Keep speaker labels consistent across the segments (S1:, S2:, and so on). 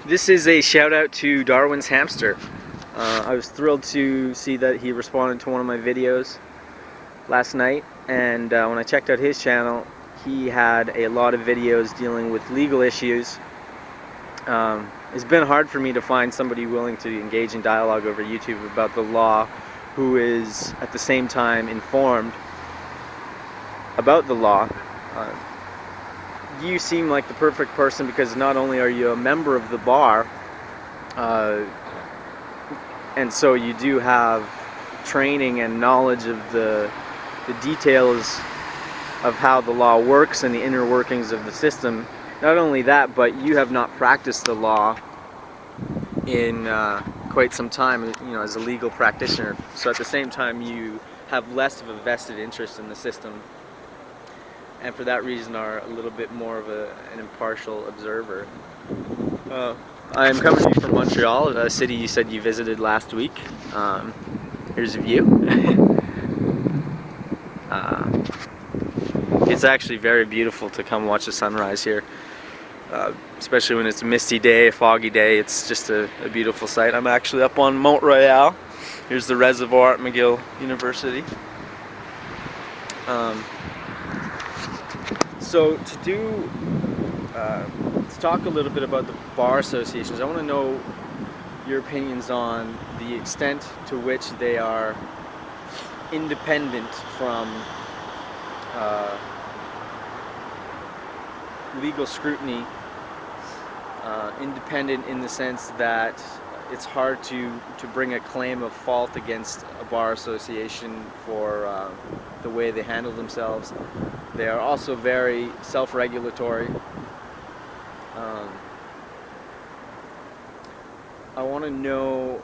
S1: This is a shout out to Darwin's Hamster. I was thrilled to see that he responded to one of my videos last night, and when I checked out his channel, he had a lot of videos dealing with legal issues. It's been hard for me to find somebody willing to engage in dialogue over YouTube about the law who is at the same time informed about the law. You seem like the perfect person because not only are you a member of the bar, and so you do have training and knowledge of the details of how the law works and the inner workings of the system. Not only that, but you have not practiced the law in quite some time, as a legal practitioner. So at the same time, you have less of a vested interest in the system, and for that reason are a little bit more of an impartial observer. I'm coming to you from Montreal, a city you said you visited last week. Here's a view. It's actually very beautiful to come watch the sunrise here, especially when it's a misty day, a foggy day. It's just a beautiful sight. I'm actually up on Mount Royal. Here's the reservoir at McGill University. So let's talk a little bit about the bar associations. I want to know your opinions on the extent to which they are independent from legal scrutiny, independent in the sense that it's hard to bring a claim of fault against a bar association for the way they handle themselves. They are also very self-regulatory. I want to know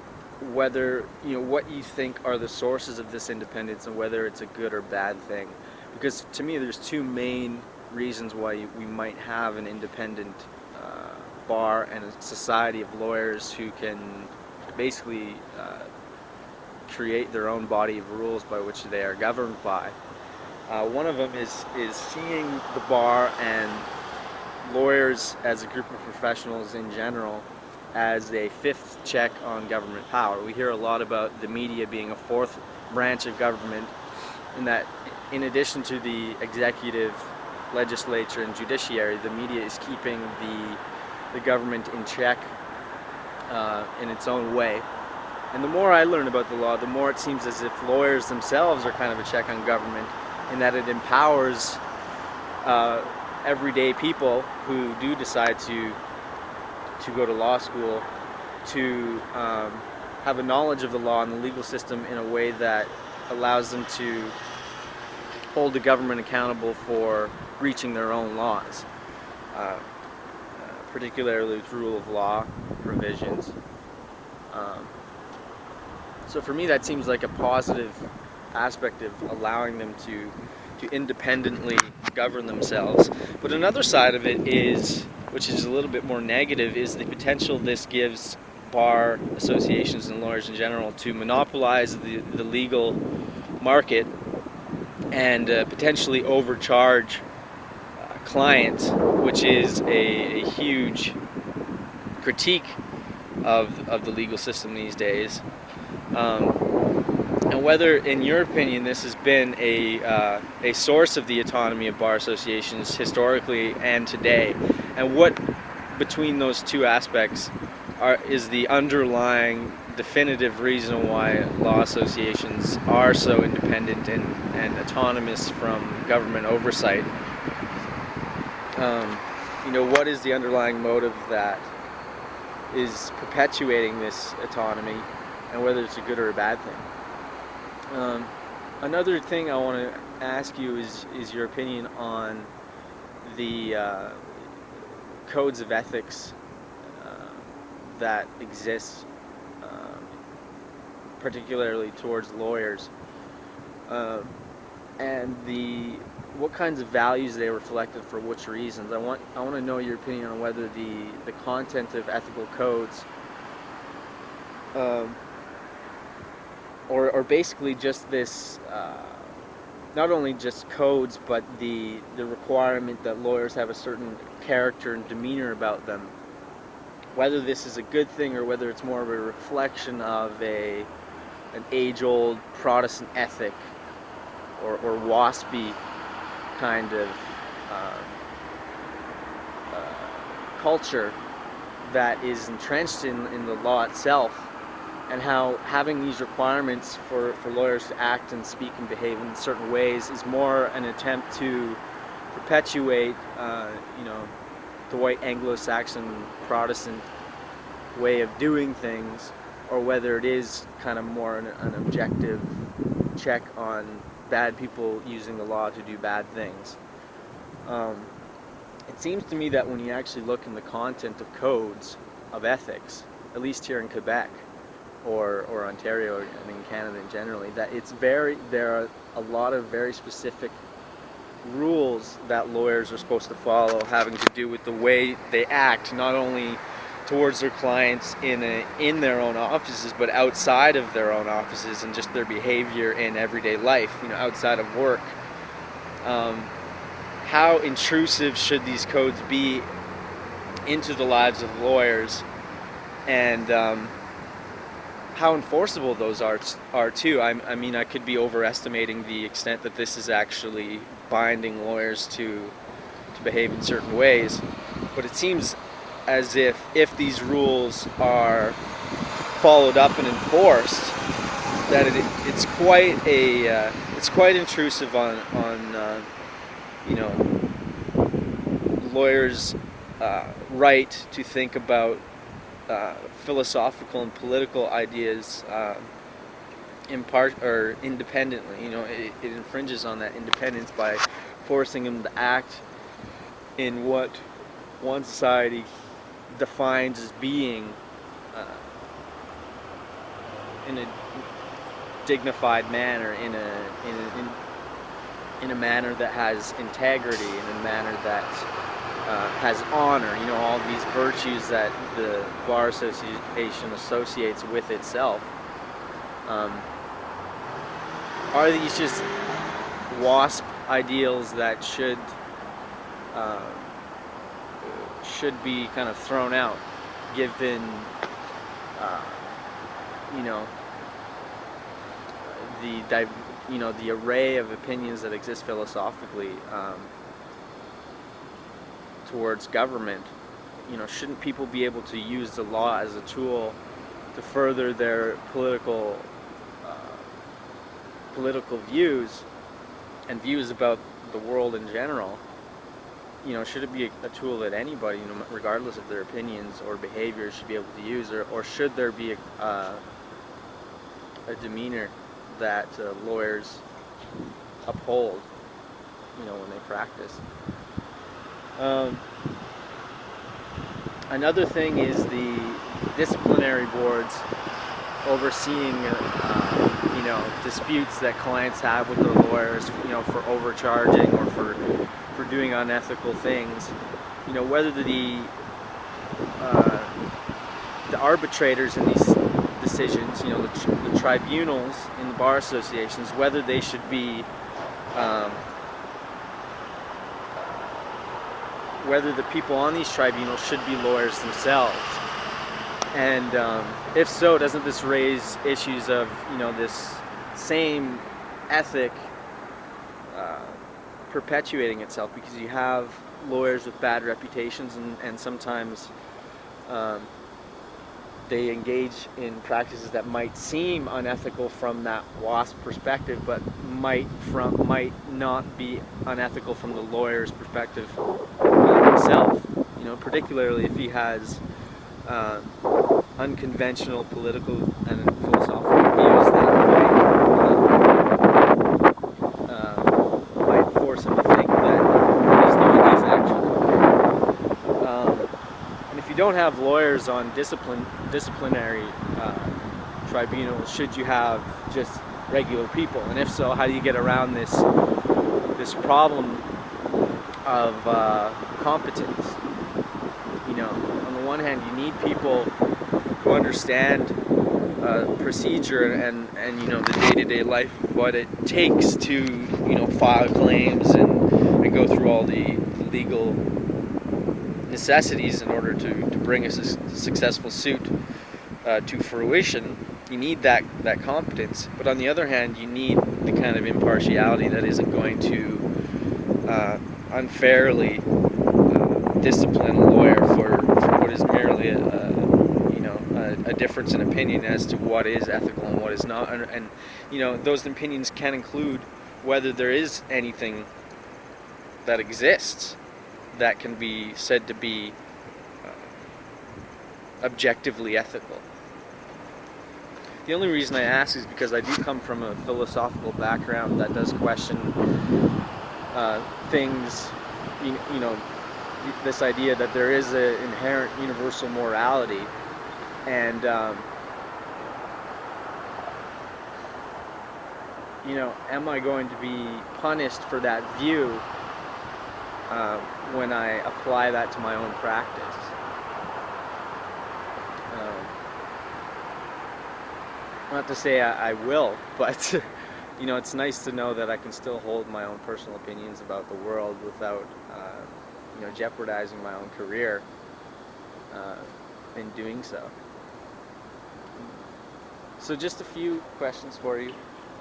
S1: whether, what you think are the sources of this independence and whether it's a good or bad thing. Because to me, there's two main reasons why we might have an independent bar and a society of lawyers who can basically create their own body of rules by which they are governed by. One of them is seeing the bar and lawyers as a group of professionals in general as a fifth check on government power. We hear a lot about the media being a fourth branch of government, and that in addition to the executive, legislature, and judiciary, the media is keeping the government in check in its own way. And the more I learn about the law, the more it seems as if lawyers themselves are kind of a check on government, in that it empowers everyday people who do decide to go to law school to have a knowledge of the law and the legal system in a way that allows them to hold the government accountable for breaching their own laws, particularly with rule of law provisions. So for me, that seems like a positive aspect of allowing them to independently govern themselves. But another side of it is, which is a little bit more negative, is the potential this gives bar associations and lawyers in general to monopolize the legal market and potentially overcharge clients, which is a huge critique of the legal system these days. And whether, in your opinion, this has been a source of the autonomy of bar associations historically and today, and what between those two aspects is the underlying definitive reason why law associations are so independent and autonomous from government oversight. What is the underlying motive that is perpetuating this autonomy, and whether it's a good or a bad thing. Another thing I want to ask you is your opinion on the codes of ethics that exist, particularly towards lawyers, and what kinds of values they reflected for which reasons. I want to know your opinion on whether the content of ethical codes, or basically just this, not only just codes, but the requirement that lawyers have a certain character and demeanor about them, whether this is a good thing or whether it's more of a reflection of an age-old Protestant ethic or waspy kind of um, culture that is entrenched in the law itself, and how having these requirements for lawyers to act and speak and behave in certain ways is more an attempt to perpetuate, the white Anglo-Saxon Protestant way of doing things, or whether it is kind of more an objective check on bad people using the law to do bad things. Um, it seems to me that when you actually look in the content of codes of ethics, at least here in Quebec or Ontario and in Canada generally, that there are a lot of very specific rules that lawyers are supposed to follow, having to do with the way they act, not only towards their clients in their own offices, but outside of their own offices, and just their behavior in everyday life, outside of work. Um, how intrusive should these codes be into the lives of lawyers, and how enforceable those are too. I mean, I could be overestimating the extent that this is actually binding lawyers to behave in certain ways, but it seems as if these rules are followed up and enforced, that it's quite intrusive on you know lawyers' right to think about philosophical and political ideas in part or independently. It infringes on that independence by forcing them to act in what one society defines as being uh, in a dignified manner, in a manner that has integrity, in a manner that has honor. All these virtues that the Bar Association associates with itself. Um, are these just WASP ideals that uh, should be kind of thrown out, given uh, you know the array of opinions that exist philosophically towards government? Shouldn't people be able to use the law as a tool to further their uh, political views and views about the world in general? Should it be a tool that anybody, regardless of their opinions or behaviors, should be able to use, or should there be a demeanor that lawyers uphold, when they practice? Um, Another thing is the disciplinary boards overseeing, disputes that clients have with their lawyers, for overcharging or for doing unethical things. Whether uh, the arbitrators in these decisions, the tribunals in the bar associations, whether they should be, um, whether the people on these tribunals should be lawyers themselves. And if so, doesn't this raise issues of, this same ethic uh, perpetuating itself, because you have lawyers with bad reputations, and sometimes um, they engage in practices that might seem unethical from that WASP perspective, but might not be unethical from the lawyer's perspective himself. Particularly if he has uh, unconventional political and philosophical views that might force him to think that he's doing these actions. And if you don't have lawyers on disciplinary tribunals, should you have just regular people? And if so, how do you get around this problem of competence? On the one hand, you need people who understand procedure and the day-to-day life of what it takes to file claims and go through all the legal necessities in order to bring a successful suit to fruition. You need that competence, but on the other hand, you need the kind of impartiality that isn't going to unfairly discipline a lawyer for what is merely a difference in opinion as to what is ethical and what is not, and those opinions can include whether there is anything that exists that can be said to be objectively ethical. The only reason I ask is because I do come from a philosophical background that does question things, you know, this idea that there is an inherent universal morality, and am I going to be punished for that view when I apply that to my own practice? Not to say I will, but it's nice to know that I can still hold my own personal opinions about the world without, jeopardizing my own career in doing so. So just a few questions for you.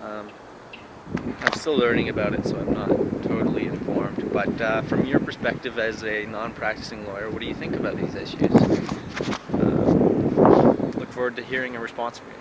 S1: I'm still learning about it, so I'm not totally informed. But from your perspective as a non-practicing lawyer, what do you think about these issues? Look forward to hearing a response from you.